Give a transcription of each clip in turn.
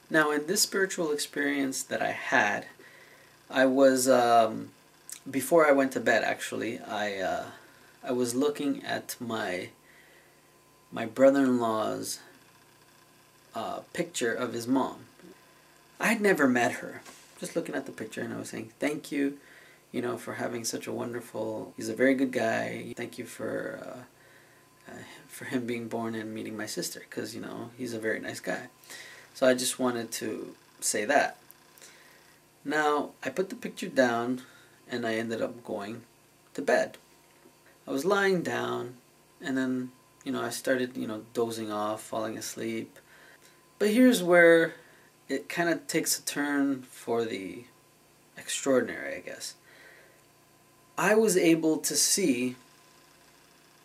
Now, in this spiritual experience that I had, I was before I went to bed. Actually, I was looking at my brother-in-law's picture of his mom. I had never met her. Just looking at the picture, and I was saying, "Thank you, for having such a wonderful. He's a very good guy. Thank you for him being born and meeting my sister, because he's a very nice guy." So I just wanted to say that. Now, I put the picture down and I ended up going to bed. I was lying down and then, I started, dozing off, falling asleep. But here's where it kind of takes a turn for the extraordinary, I guess. I was able to see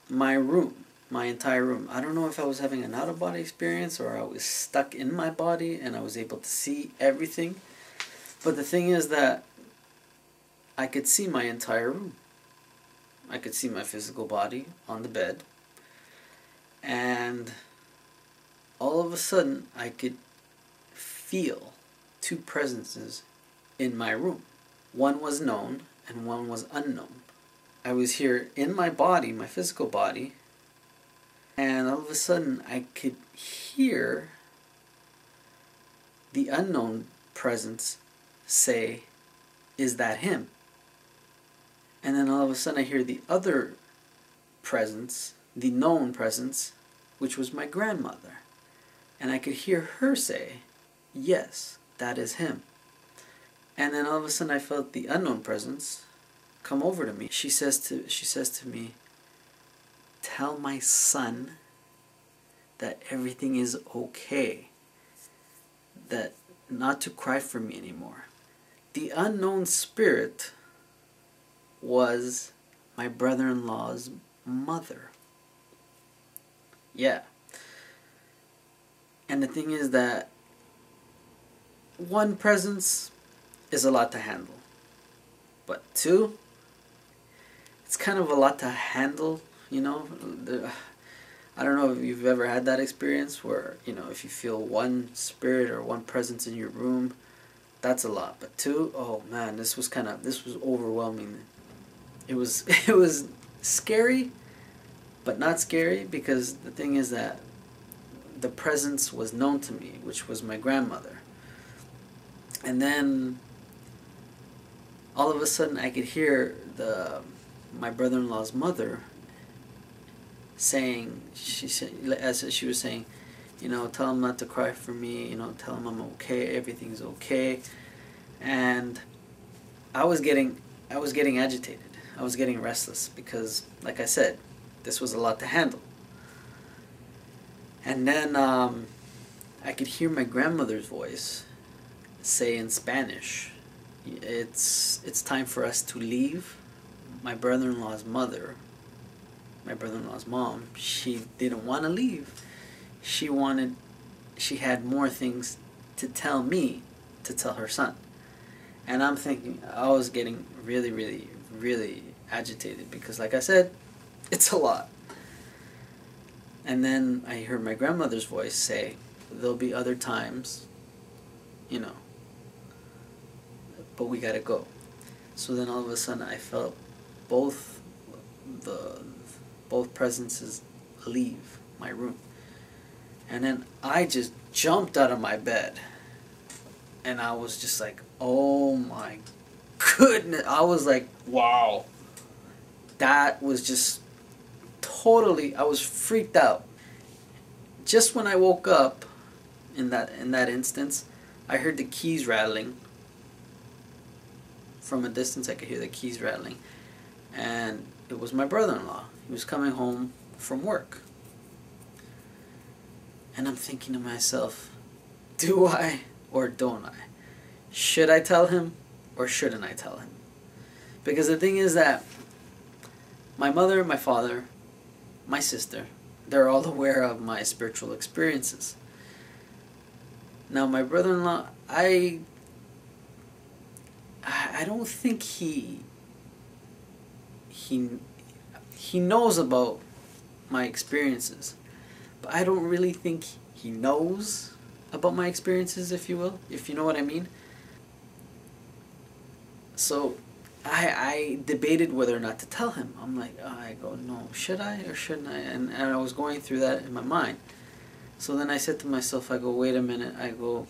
my room, my entire room. I don't know if I was having an out-of-body experience or I was stuck in my body and I was able to see everything. But the thing is that I could see my entire room. I could see my physical body on the bed. And all of a sudden, I could feel two presences in my room. One was known and one was unknown. I was here in my body, my physical body, and all of a sudden I could hear the unknown presence say, "Is that him?" And then all of a sudden I hear the other presence, the known presence, which was my grandmother. And I could hear her say, "Yes, that is him." And then all of a sudden I felt the unknown presence come over to me. She says to me, "Tell my son that everything is okay. That not to cry for me anymore." The unknown spirit was my brother-in-law's mother. Yeah. And the thing is that one presence is a lot to handle. But two, it's kind of a lot to handle, I don't know if you've ever had that experience where, if you feel one spirit or one presence in your room, that's a lot. But two, oh man, this was overwhelming. It was it was scary, but not scary, because the thing is that the presence was known to me, which was my grandmother. And then all of a sudden I could hear my brother-in-law's mother saying, as she was saying, "Tell him not to cry for me, tell him I'm okay, everything's okay." And I was getting agitated. I was getting restless because, like I said, this was a lot to handle. And then I could hear my grandmother's voice say in Spanish, it's time for us to leave. My brother-in-law's mother, my brother-in-law's mom, she didn't want to leave. She had more things to tell me to tell her son. And I'm thinking, I was getting really, really, really agitated because, like I said, it's a lot. And then I heard my grandmother's voice say, "There'll be other times, but we gotta go." So then all of a sudden I felt both presences leave my room. And then I just jumped out of my bed. And I was just like, oh my goodness. I was like, wow. That was just totally, I was freaked out. Just when I woke up, in that instance, I heard the keys rattling. From a distance I could hear the keys rattling. And it was my brother-in-law. He was coming home from work. And I'm thinking to myself, do I or don't I? Should I tell him or shouldn't I tell him? Because the thing is that my mother, my father, my sister, they're all aware of my spiritual experiences. Now my brother-in-law, I don't think he knows about my experiences, but I don't really think he knows about my experiences, if you will, if you know what I mean. So I debated whether or not to tell him. I'm like, I go, no, should I or shouldn't I? And I was going through that in my mind. So then I said to myself, I go, wait a minute. I go,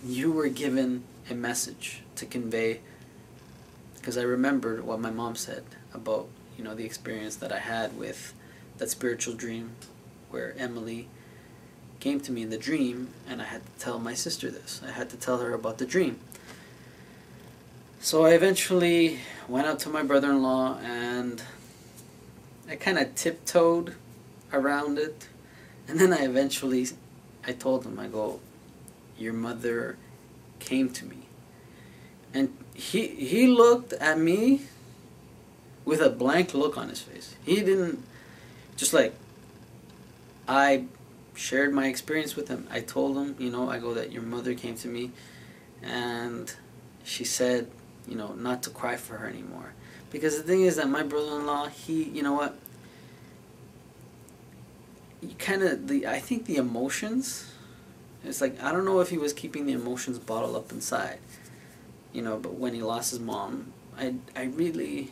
you were given a message to convey, because I remembered what my mom said about, you know, the experience that I had with that spiritual dream where Emily came to me in the dream, and I had to tell my sister this. I had to tell her about the dream. So I eventually went up to my brother-in-law, and I kind of tiptoed around it. And then I told him, I go, your mother came to me. And he looked at me with a blank look on his face. He didn't, just like, I shared my experience with him. I told him, you know, I go, that your mother came to me, and she said, you know, not to cry for her anymore. Because the thing is that my brother-in-law, he, you know what, I think the emotions, it's like, I don't know if he was keeping the emotions bottled up inside, you know, but when he lost his mom, I really,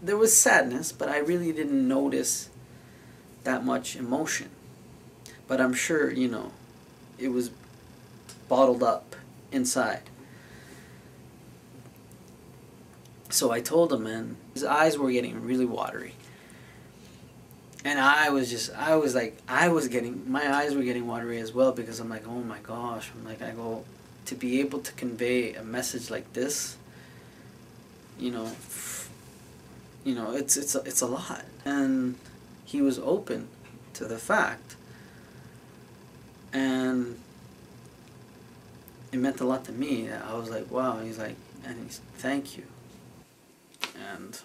there was sadness, but I really didn't notice that much emotion. But I'm sure, you know, it was bottled up inside. So I told him, and his eyes were getting really watery. And my eyes were getting watery as well, because I'm like, oh my gosh. I'm like, I go, to be able to convey a message like this, you know, it's a lot. And he was open to the fact, and it meant a lot to me. I was like, wow. He's like, and he's, thank you. And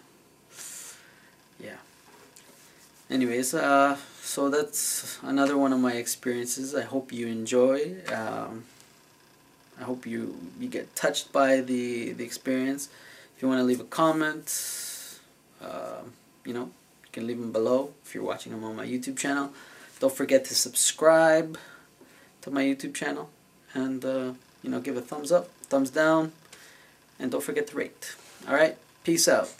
yeah. Anyways, so that's another one of my experiences. I hope you enjoy. I hope you get touched by the experience. If you want to leave a comment, you know, you can leave them below if you're watching them on my YouTube channel. Don't forget to subscribe to my YouTube channel, and you know, give a thumbs up, thumbs down, and don't forget to rate. All right, peace out.